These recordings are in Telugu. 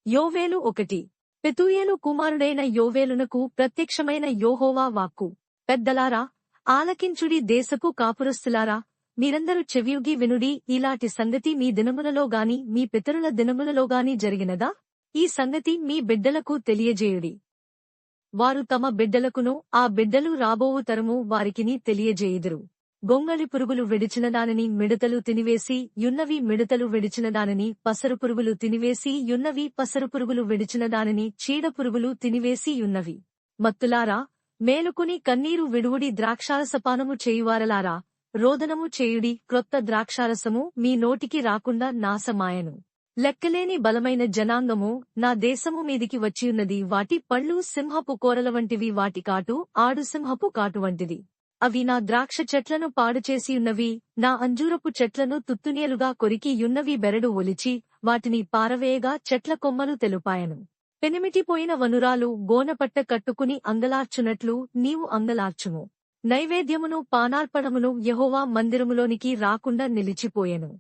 యోవేలు 1. పెతూయేలు కుమారుడైన యోవేలునకు ప్రత్యక్షమైన యెహోవా వాక్కు. పెద్దలారా, ఆలకించుడి, దేశపు కాపురస్తులారా, మీరందరూ చెవియొగ్గి వినుడి. ఇలాటి సంగతి మీ దినములలోగాని మీ పితరుల దినములలోగాని జరిగినదా? ఈ సంగతి మీ బిడ్డలకు తెలియజేయుడి. వారు తమ బిడ్డలకును ఆ బిడ్డలు రాబోవు తరము వారికిని తెలియజేయుదురు. గొంగళి పురుగులు విడిచినదానని మిడతలు తినివేసి యున్నవి, మిడతలు విడిచినదానని పసరుపురుగులు తినివేసి యున్నవి, పసరుపురుగులు విడిచినదానని చీడపురుగులు తినివేసి యున్నవి. మత్తులారా, మేలుకుని కన్నీరు విడువుడి, ద్రాక్షారసపానము చేయువారలారా, రోదనము చేయుడి. క్రొత్త ద్రాక్షారసము మీ నోటికి రాకుండా నాశమాయను. లెక్కలేని బలమైన జనాంగము నా దేశము మీదికి వచ్చియున్నది. వాటి పళ్ళు సింహపు కోరల వంటివి, వాటి కాటు ఆడు సింహపు కాటు వంటిది. అవి నా ద్రాక్ష చెట్లను పాడుచేసియున్నవి, నా అంజూరపు చెట్లను తుత్తునియలుగా కొరికియున్నవి. బెరడు ఒలిచి వాటిని పారవేయగా చెట్ల కొమ్మలు తెలుపాయను. పెనిమిటిపోయిన వనురాలు గోనపట్ట కట్టుకుని అంగలార్చునట్లు నీవు అంగలార్చుము. నైవేద్యమును పానార్పణమును యెహోవా మందిరములోనికి రాకుండా నిలిచిపోయెను.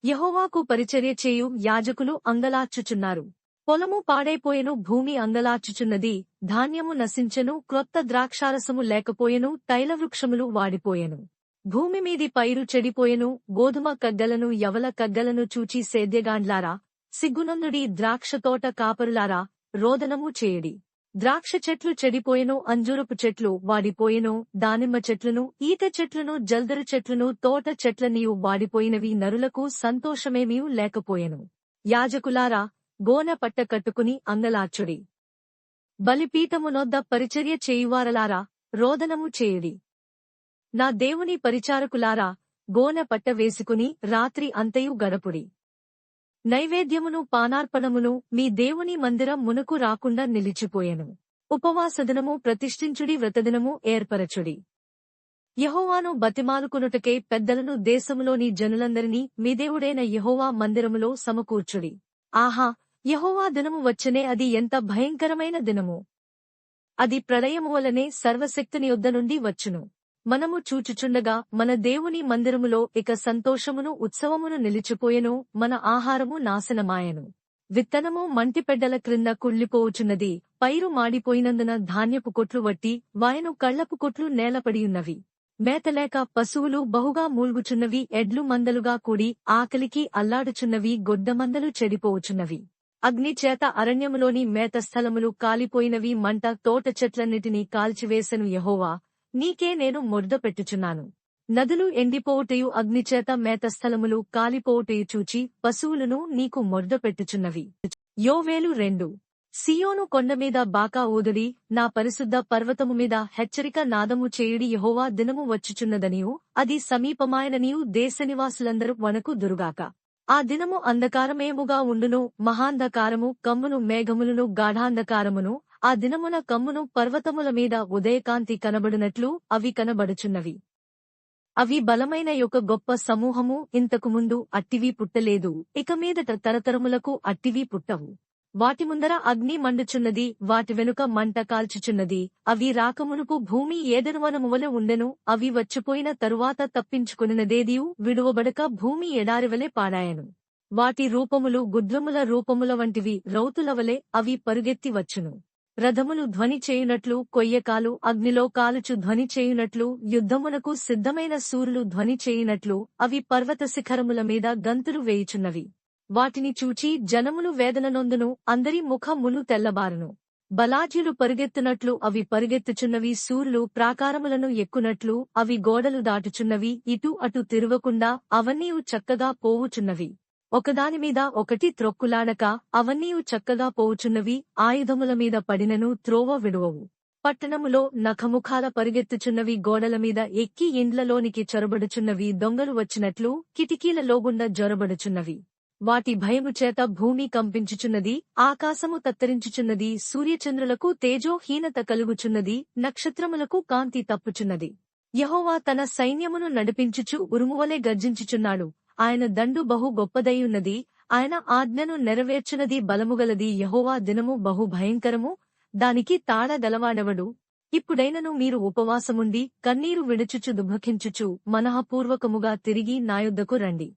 యెహోవాకు పరిచర్య చేయు యాజకులు అంగలార్చుచున్నారు. పొలము పాడైపోయెను, భూమి అంగలార్చుచున్నది. ధాన్యము నశించెను, క్రొత్త ద్రాక్షారసము లేకపోయెను, తైలవృక్షములు వాడిపోయెను. భూమి మీది పైరు చెడిపోయెను. గోధుమ కగ్గలను యవల కగ్గలను చూచి సేద్యగాండ్లారా, సిగ్గునందుడి. ద్రాక్షతోట కాపరులారా, రోదనము చేయుడి. ద్రాక్ష చెట్లు చెడిపోయెను, అంజూరపు చెట్లు వాడిపోయెను, దానిమ్మ చెట్లును ఈత చెట్లును జల్దరు చెట్లును తోట చెట్లనియు వాడిపోయినవి. నరులకు సంతోషమేమీ లేకపోయెను. యాజకులారా, గోన పట్ట కట్టుకుని అంగలార్చుడి. బలిపీఠమునొద్ద పరిచర్య చేయువారలారా, రోదనము చేయుడి. నా దేవుని పరిచారకులారా, గోన పట్ట వేసుకుని రాత్రి అంతయు గడపుడి. నైవేద్యమును పానార్పణమును మీ దేవుని మందిరం మునకు రాకుండా నిలిచిపోయెను. ఉపవాసదినము ప్రతిష్ఠించుడి, వ్రతదినము ఏర్పరచుడి. యెహోవాను బతిమాలుకొనుటకే పెద్దలను దేశములోని జనులందరినీ మీ దేవుడైన యెహోవా మందిరములో సమకూర్చుడి. ఆహా, యెహోవా దినము వచ్చనే, అది ఎంత భయంకరమైన దినము! అది ప్రళయము వలనే సర్వశక్తుని యొద్ద నుండి వచ్చును. మనము చూచుచుండగా మన దేవుని మందిరములో ఇక సంతోషమును ఉత్సవమును నిలిచిపోయెను. మన ఆహారము నాశనమాయెను. విత్తనము మంటిపెడ్డల క్రింద కుళ్ళిపోవుచున్నది. పైరు మాడిపోయినందున ధాన్యపు కొట్లు వట్టి వాయను, కళ్లపు కొట్లు నేలపడియున్నవి. మేతలేక పశువులు బహుగా మూల్గుచున్నవి. ఎడ్లు మందలుగా కూడి ఆకలికి అల్లాడుచున్నవి. గొడ్డమందలు చెడిపోవుచున్నవి. అగ్ని చేత అరణ్యములోని మేతస్థలములు కాలిపోయినవి. మంట తోట చెట్లన్నిటినీ కాల్చివేసెను. యెహోవా, నీకే నేను మొర్దపెట్టుచున్నాను. నదులు ఎండిపోవుటయు అగ్నిచేత మేతస్థలములు కాలిపోవుటయు చూచి పశువులను నీకు మొర్దపెట్టుచున్నవి. యోవేలు 2. సియోను కొండమీద బాకా ఊదుడి, నా పరిశుద్ధ పర్వతము మీద హెచ్చరిక నాదము చేయుడి. యెహోవా దినము వచ్చుచున్నదనియు అది సమీపమాయననియు దేశనివాసులందరూ వణకు దురుగాక. ఆ దినము అంధకారమేముగా ఉండును, మహాంధకారము కమ్మును, మేఘములను గాఢాంధకారమును. ఆ దినమున కమ్మును, పర్వతముల మీద ఉదయకాంతి కనబడునట్లు అవి కనబడుచున్నవి. అవి బలమైన యొక్క గొప్ప సమూహము. ఇంతకు ముందు అట్టివి పుట్టలేదు, ఇక మీదట తరతరములకు అట్టివి పుట్టవు. వాటి ముందర అగ్ని మండుచున్నది, వాటి వెనుక మంట కాల్చుచున్నది. అవి రాకమునుపు భూమి ఏదెనువనము వలె ఉండెను. అవి వచ్చిపోయిన తరువాత తప్పించుకొనినదేదియు విడువబడక భూమి ఎడారివలె పాడాయెను. వాటి రూపములు గుడ్రముల రూపముల వంటివి, రౌతుల వలె అవి పరుగెత్తి వచ్చును. రథములు ధ్వని చేయునట్లు, కొయ్యకాలు అగ్నిలో కాలుచు ధ్వని చేయునట్లు, యుద్ధమునకు సిద్ధమైన సూరులు ధ్వని చేయునట్లు అవి పర్వత శిఖరముల మీద గంతులు వేయుచున్నవి. వాటిని చూచి జనములు వేదన నొందును, అందరి ముఖములు తెల్లబారును. బలాఢ్యులు పరుగెత్తునట్లు అవి పరుగెత్తుచున్నవి. సూర్యులు ప్రాకారములను ఎక్కునట్లు అవి గోడలు దాటుచున్నవి. ఇటు అటు తిరువకుండా అవన్నీయు చక్కగా పోవుచున్నవి. ఒకదానిమీద ఒకటి త్రొక్కులాడక అవన్నీయు చక్కగా పోవుచున్నవి. ఆయుధముల మీద పడినను త్రోవ విడువవు. పట్టణములో నఖముఖాల పరుగెత్తుచున్నవి. గోడల మీద ఎక్కి ఇండ్లలోనికి చొరబడుచున్నవి. దొంగలు వచ్చినట్లు కిటికీల లోగుండా జొరబడుచున్నవి. వాటి భయము చేత భూమి కంపించుచున్నది, ఆకాశము తత్తరించుచున్నది. సూర్యచంద్రులకు తేజోహీనత కలుగుచున్నది, నక్షత్రములకు కాంతి తప్పుచున్నది. యెహోవా తన సైన్యమును నడిపించుచు ఉరుమువలె గర్జించుచున్నాడు. ఆయన దండు బహు గొప్పదైయున్నది, ఆయన ఆజ్ఞను నెరవేర్చునది బలముగలది. యెహోవా దినము బహు భయంకరము, దానికి తాళగలవాడెవడు? ఇప్పుడైనను మీరు ఉపవాసముండి కన్నీరు విడుచుచు దుఃఖించుచు మనఃపూర్వకముగా తిరిగి నా యొద్దకు రండి.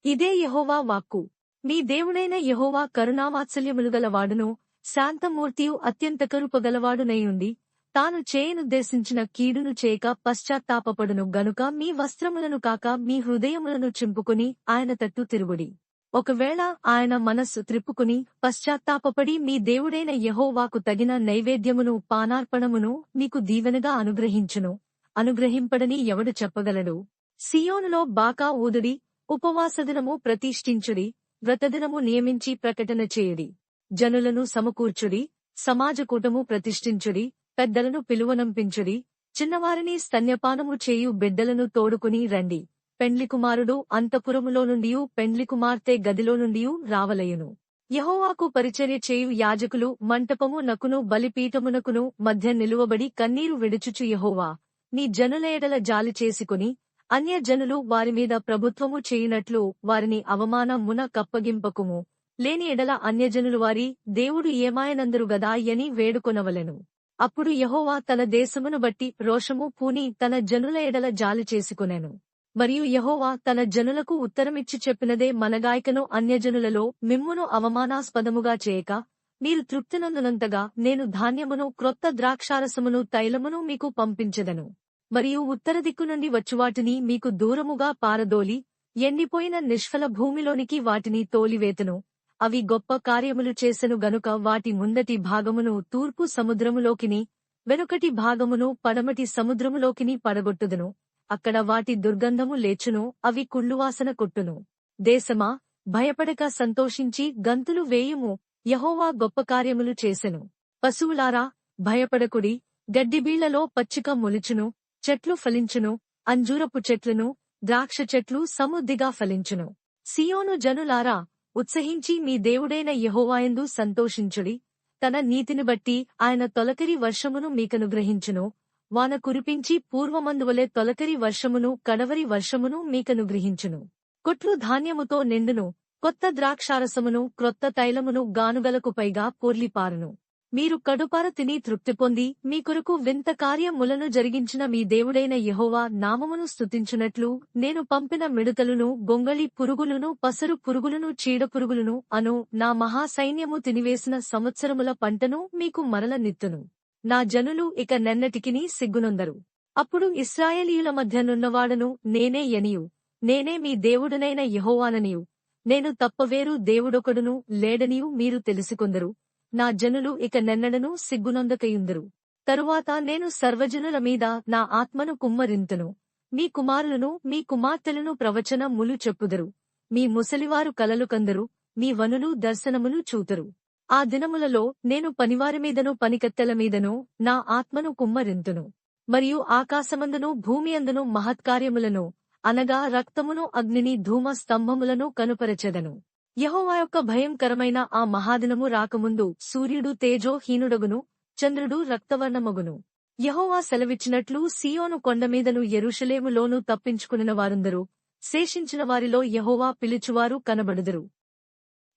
ఇదే యెహోవా వాక్కు. మీ దేవుడైన యెహోవా కరుణావాత్సల్యములుగలవాడును శాంతమూర్తియు అత్యంత కృపగలవాడునైయుండి తాను చేయనుద్దేశించిన కీడును చేయక పశ్చాత్తాపపడును గనుక మీ వస్త్రములను కాక మీ హృదయములను చింపుకుని ఆయన తట్టు తిరుగుడి. ఒకవేళ ఆయన మనస్సు త్రిప్పుకుని పశ్చాత్తాపపడి మీ దేవుడైన యెహోవాకు తగిన నైవేద్యమును పానార్పణమును మీకు దీవెనగా అనుగ్రహించును. అనుగ్రహింపడని ఎవడు చెప్పగలడు? సియోనులో బాకా ఊదుడి, ఉపవాసదినము ప్రతిష్ఠించుడి, వ్రతదినము నియమించి ప్రకటన చేయుడి. జనులను సమకూర్చుడి, సమాజకూటము ప్రతిష్ఠించుడి, పెద్దలను పిలువనంపించుడి, చిన్నవారిని స్తన్యపానము చేయు బిడ్డలను తోడుకుని రండి. పెండ్లికుమారుడు అంతఃపురములో నుండియు పెండ్లికుమార్తె గదిలో నుండియు రావలయును. యెహోవాకు పరిచర్య చేయు యాజకులు మంటపము నకును బలిపీఠమునకును మధ్య నిలువబడి కన్నీరు విడుచుచు యెహోవా నీ జనుల ఎడల జాలి చేసుకుని అన్యజనులు వారిమీద ప్రభుత్వము చేయునట్లు వారిని అవమానమున కప్పగింపకుము. లేని ఎడల అన్యజనులు వారి దేవుడు ఏమాయనందరు గదా యని వేడుకొనవలెను. అప్పుడు యెహోవా తన దేశమును బట్టి రోషము పూని తన జనుల ఎడల జాలి చేసుకొనెను. మరియు యెహోవా తన జనులకు ఉత్తరమిచ్చి చెప్పినదే మనగాయకను అన్యజనులలో మిమ్మును అవమానాస్పదముగా చేయక మీరు తృప్తినందునంతగా నేను ధాన్యమును క్రొత్త ద్రాక్షారసమును తైలమును మీకు పంపించెదను. మరియు ఉత్తర దిక్కు నుండి వచ్చువాటిని మీకు దూరముగా పారదోలి ఎండిపోయిన నిష్ఫల భూమిలోనికి వాటిని తోలివేతును. అవి గొప్ప కార్యములు చేసెను గనుక వాటి ముందటి భాగమును తూర్పు సముద్రములోకిని వెనుకటి భాగమును పడమటి సముద్రములోకిని పడగొట్టుదును. అక్కడ వాటి దుర్గంధము లేచును, అవి కుళ్ళువాసన కొట్టును. దేశమా, భయపడక సంతోషించి గంతులు వేయుము, యెహోవా గొప్ప కార్యములు చేసెను. పశువులారా, భయపడకుడి, గడ్డిబీళ్లలో పచ్చిక మొలుచును, చెట్లు ఫలించును, అంజూరపు చెట్లును ద్రాక్ష చెట్లు సమృద్ధిగా ఫలించును. సియోను జనులారా, ఉత్సహించి మీ దేవుడైన యెహోవాయందు సంతోషించుడి. తన నీతిని బట్టి ఆయన తొలకరి వర్షమును మీకనుగ్రహించును. వాన కురిపించి పూర్వమందువలె తొలకరి వర్షమును కడవరి వర్షమును మీకనుగ్రహించును. కొట్లు ధాన్యముతో నిండును, కొత్త ద్రాక్షారసమును క్రొత్త తైలమును గానుగలకు పైగా పొర్లిపారును. మీరు కడుపార తిని తృప్తి పొంది మీ కొరకు వింత కార్యములను జరిగించిన మీ దేవుడైన యెహోవా నామమును స్తుతించునట్లు నేను పంపిన మిడతలును గొంగళి పురుగులును పసరు పురుగులును చీడపురుగులును అను నా మహాసైన్యము తినివేసిన సంవత్సరముల పంటను మీకు మరల నిత్తును. నా జనులు ఇక నెన్నటికిని సిగ్గునొందరు. అప్పుడు ఇశ్రాయేలీయుల మధ్యనున్నవాడను నేనే యనియు, నేనే మీ దేవుడనైన యెహోవాననియు, నేను తప్ప వేరు దేవుడొకడును లేడనియు మీరు తెలుసుకొందరు. నా జనులు ఇక నెన్నడను సిగ్గునొందకయుందురు. తరువాత నేను సర్వజనుల మీద నా ఆత్మను కుమ్మరింతును. మీ కుమారులను మీ కుమార్తెలను ప్రవచనములు చెప్పుదురు. మీ ముసలివారు కలలు కందరు, మీ వనులు దర్శనములు చూతురు. ఆ దినములలో నేను పనివారి మీదను పనికత్తెల మీదను నా ఆత్మను కుమ్మరింతును. మరియు ఆకాశమందును భూమియందును మహత్కార్యములను అనగా రక్తమును అగ్నిని ధూమ స్తంభములను కనుపరచెదను. యెహోవా యొక్క భయంకరమైన ఆ మహాదినము రాకముందు సూర్యుడు తేజోహీనుడగును, చంద్రుడు రక్తవర్ణమగును. యెహోవా సెలవిచ్చినట్లు సీయోను కొండమీదను యెరూషలేములోను తప్పించుకునిన వారందరూ శేషించిన వారిలో యెహోవా పిలుచువారు కనబడుదురు.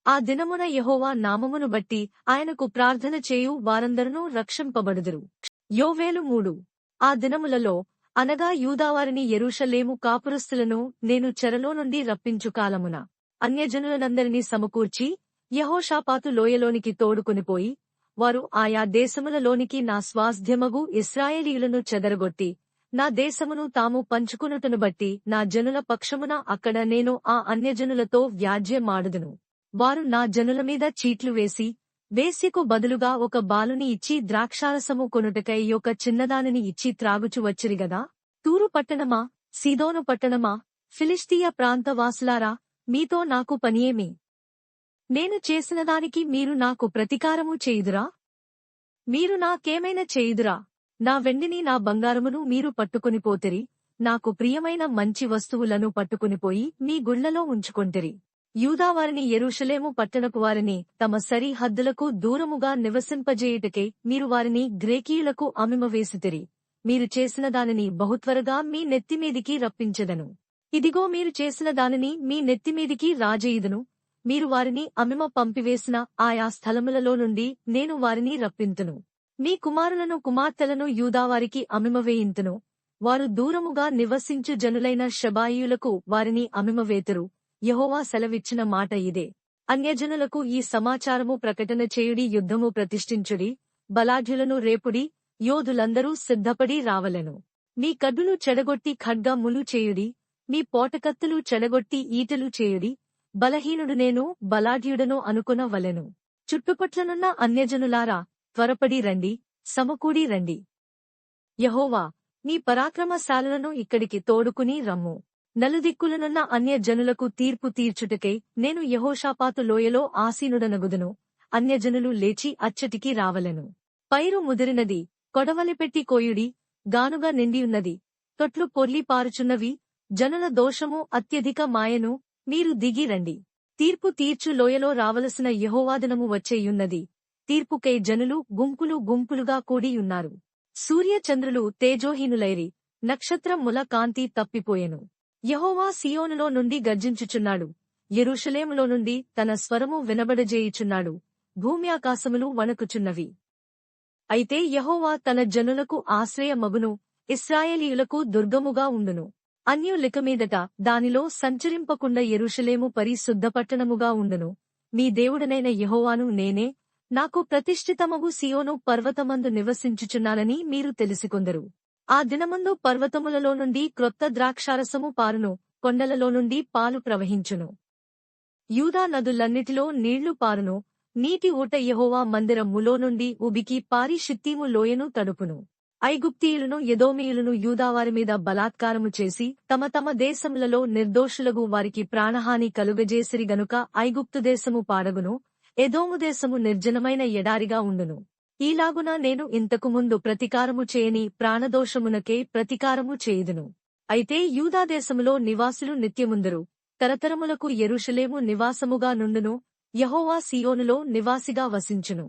ఆ దినమున యెహోవా నామమును బట్టి ఆయనకు ప్రార్థన చేయు వారందరూ రక్షింపబడుదురు. యోవేలు 3. ఆ దినములలో అనగా యూదావారిని యెరూషలేము కాపురస్తులను నేను చెరలో నుండి రప్పించు కాలమున అన్యజనులనందరినీ సమకూర్చి యెహోషాపాతు లోయలోనికి తోడుకొనిపోయి వారు ఆయా దేశములలోనికి నా స్వాస్థ్యమగు ఇశ్రాయేలీయులను చెదరగొట్టి నా దేశమును తాము పంచుకునుటను బట్టి నా జనుల పక్షమున అక్కడ నేను ఆ అన్యజనులతో వ్యాజ్యమాడుదును. వారు నా జనుల మీద చీట్లు వేసి వేశ్యకు బదులుగా ఒక బాలుని ఇచ్చి ద్రాక్షారసము కొనుటకై ఒక చిన్నదానిని ఇచ్చి త్రాగుచు వచ్చిరిగదా. తూరు పట్టణమా, సీదోను పట్టణమా, ఫిలిష్తీయ ప్రాంతవాసులారా, మీతో నాకు పనియేమి? నేను చేసిన దానికి మీరు నాకు ప్రతీకారము చేయుదురా? మీరు నాకేమైనా చేయుదురా? నా వెండిని నా బంగారమును మీరు పట్టుకొనిపోతిరి, నాకు ప్రియమైన మంచి వస్తువులను పట్టుకొనిపోయి మీ గుళ్లలో ఉంచుకొంటిరి. యూదావారిని యెరూషలేము పట్టణపు వారిని తమ సరిహద్దులకు దూరముగా నివసింపజేయుటకై మీరు వారిని గ్రేకీయులకు అమ్మిమవేసితిరి. మీరు చేసిన దానిని బహుత్వరగా మీ నెత్తిమీదికి రప్పించెదను. ఇదిగో మీరు చేసిన దానిని మీ నెత్తిమీదికి రాజేయుదును. మీరు వారిని అమ్మిమ పంపివేసిన ఆయా స్థలములలో నుండి నేను వారిని రప్పింతును. మీ కుమారులను కుమార్తెలను యూదావారికి అమ్మిమవేయింతును. వారు దూరముగా నివసించు జనులైన షబాయియులకు వారిని అమ్మిమవేతురు. యెహోవా సెలవిచ్చిన మాట ఇదే. అన్యజనులకు ఈ సమాచారము ప్రకటన చేయుడి, యుద్ధము ప్రతిష్ఠించుడి, బలాఢ్యులను రేపుడి, యోధులందరూ సిద్ధపడి రావలెను. మీ కడ్డులు చెడగొట్టి ఖడ్గములు చేయుడి, మీ పోటకత్తులు చెడగొట్టి ఈటెలు చేయుడి, బలహీనుడు నేను బలాఢ్యుడను అనుకొనవలెను. చుట్టుపట్లనున్న అన్యజనులారా, త్వరపడి రండి, సమకూడి రండి. యెహోవా, నీ పరాక్రమశాలులను ఇక్కడికి తోడుకుని రమ్ము. నలుదిక్కులనున్న అన్యజనులకు తీర్పు తీర్చుటకై నేను యెహోషాపాతు లోయలో ఆసీనుడనగుదును. అన్యజనులు లేచి అచ్చటికి రావలెను. పైరు ముదిరినది, కొడవలిపెట్టి కోయుడి, గానుగా నిండియున్నది, తొట్లు పొర్లి పారుచున్నవి, జనుల దోషము అత్యధిక మాయను, మీరు దిగి రండి. తీర్పు తీర్చు లోయలో రావలసిన యెహోవాదినము వచ్చేయున్నది. తీర్పుకై జనులు గుంపులు గుంపులుగా కూడియున్నారు. సూర్యచంద్రులు తేజోహీనులైరి, నక్షత్రముల కాంతి తప్పిపోయెను. యెహోవా సీయోనులో నుండి గర్జించుచున్నాడు, యెరూషలేములో నుండి తన స్వరము వినబడజేయుచున్నాడు. భూమ్యాకాశములు వణకుచున్నవి. అయితే యెహోవా తన జనులకు ఆశ్రయమగును, ఇశ్రాయేలీయులకు దుర్గముగా ఉండును. అన్యులిక మీదట దానిలో సంచరింపకుండా యెరూషలేము పరిశుద్ధపట్టణముగా ఉండును. మీ దేవుడనైన యెహోవాను నేనే, నాకు ప్రతిష్ఠితమగు సీయోను పర్వతమందు నివసించుచున్నానని మీరు తెలిసికొందరు. ఆ దినమందు పర్వతములలో నుండి క్రొత్త ద్రాక్షారసము పారును, కొండలలో నుండి పాలు ప్రవహించును. యూదా నదులన్నిటిలో నీళ్లు పారును, నీటి ఊట యెహోవా మందిరములో నుండి ఉబికి పారి షిత్తీము లోయను తడుపును. ఐగుప్తీయులను ఎదోమీయులను యూదావారి మీద బలాత్కారము చేసి తమ తమ దేశములలో నిర్దోషులగు వారికి ప్రాణహాని కలుగజేసిరి గనుక ఐగుప్తు దేశము పాడగును, ఎదోము దేశము నిర్జనమైన ఎడారిగా ఉండును. ఈలాగున నేను ఇంతకుముందు ప్రతికారము చేయని ప్రాణదోషమునకే ప్రతికారము చేయుదును. అయితే యూదా దేశములో నివాసులు నిత్యముందురు, తరతరములకు యెరూషలేము నివాసముగా నుండును. యెహోవా సీయోనులో నివాసిగా వసించును.